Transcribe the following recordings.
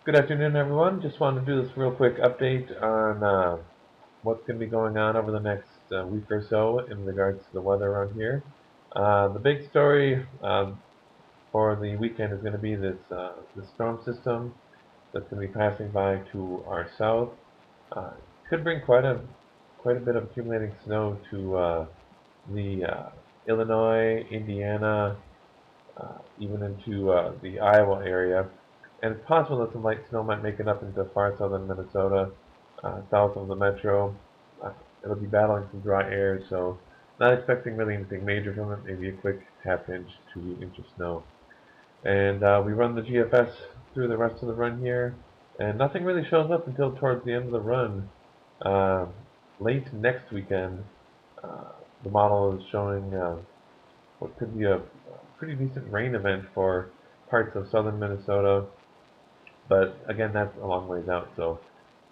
Good afternoon, everyone. Just wanted to do this real quick update on what's going to be going on over the next week or so in regards to the weather around here. The big story for the weekend is going to be this storm system that's going to be passing by to our south. Uh, could bring quite a bit of accumulating snow to the Illinois, Indiana, even into the Iowa area. And it's possible that some light snow might make it up into far southern Minnesota, south of the metro. It'll be battling some dry air, so not expecting really anything major from it, maybe a quick half inch to inch of snow. And we run the GFS through the rest of the run here, and nothing really shows up until towards the end of the run. Uh, Late next weekend, uh, the model is showing what could be a pretty decent rain event for parts of southern Minnesota. But again, that's a long ways out, so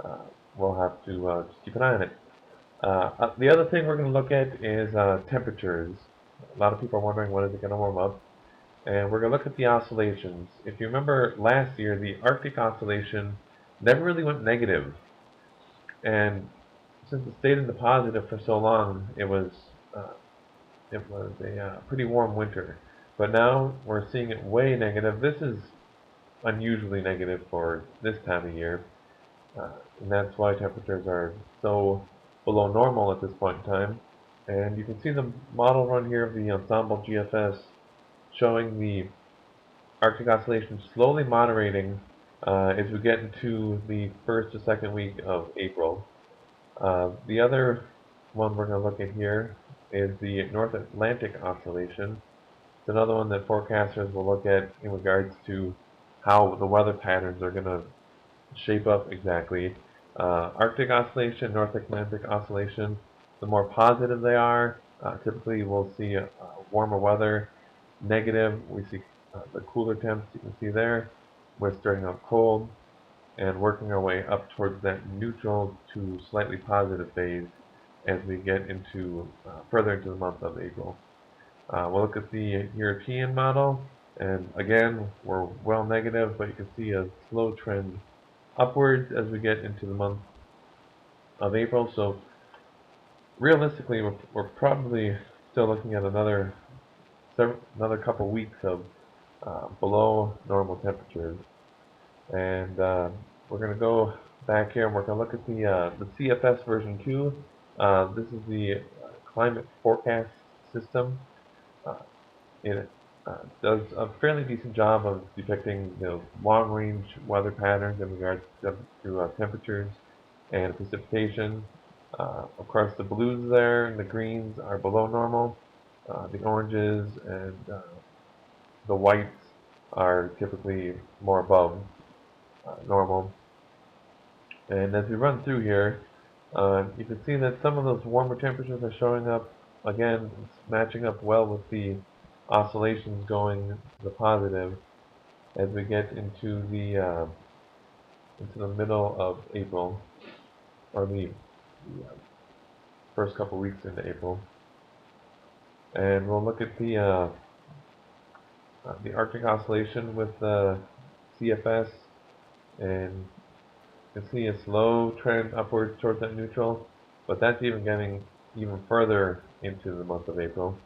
uh, we'll have to just keep an eye on it. The other thing we're going to look at is temperatures. A lot of people are wondering when is it going to warm up, and we're going to look at the oscillations. If you remember last year, the Arctic oscillation never really went negative, and since it stayed in the positive for so long, uh, it was a pretty warm winter. But now we're seeing it way negative. This is unusually negative for this time of year, and that's why temperatures are so below normal at this point in time. And you can see the model run here of the ensemble GFS showing the Arctic oscillation slowly moderating as we get into the first or second week of April. The other one we're going to look at here is the North Atlantic oscillation. It's another one that forecasters will look at in regards to how the weather patterns are going to shape up exactly. Arctic oscillation, North Atlantic oscillation, the more positive they are, typically we'll see warmer weather. Negative, we see the cooler temps you can see there. We're starting out cold and working our way up towards that neutral to slightly positive phase as we get into further into the month of April. We'll look at the European model, and again, we're well negative, but you can see a slow trend upwards as we get into the month of April. So realistically, we're probably still looking at another couple weeks of below normal temperatures, and we're going to go back here and we're going to look at the CFS version 2. This is the climate forecast system. Uh, it does a fairly decent job of depicting long-range weather patterns in regards to temperatures and precipitation. Of course, the blues there and the greens are below normal. The oranges and the whites are typically more above normal. And as we run through here, you can see that some of those warmer temperatures are showing up. Again, it's matching up well with the oscillations going to the positive as we get into the middle of April, or the first couple weeks into April. And we'll look at the Arctic oscillation with CFS, and you can see a slow trend upwards towards that neutral, but that's even getting even further into the month of April.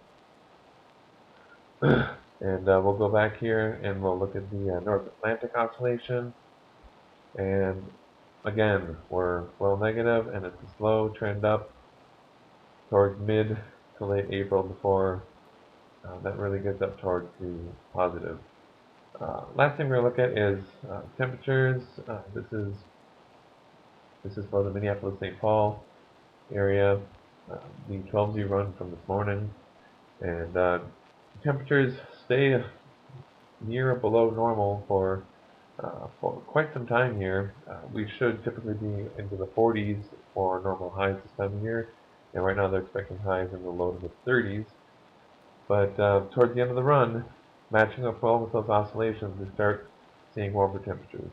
And we'll go back here and we'll look at the North Atlantic oscillation, and again we're well negative, and it's a slow trend up towards mid to late April before that really gets up towards the positive. Last thing we're going to look at is temperatures. This is for the Minneapolis-St. Paul area, the 12Z run from this morning, and temperatures stay near or below normal for quite some time here. We should typically be into the 40s for normal highs this time of year, and right now they're expecting highs in the low to mid 30s. But towards the end of the run, matching up well with those oscillations, we start seeing warmer temperatures.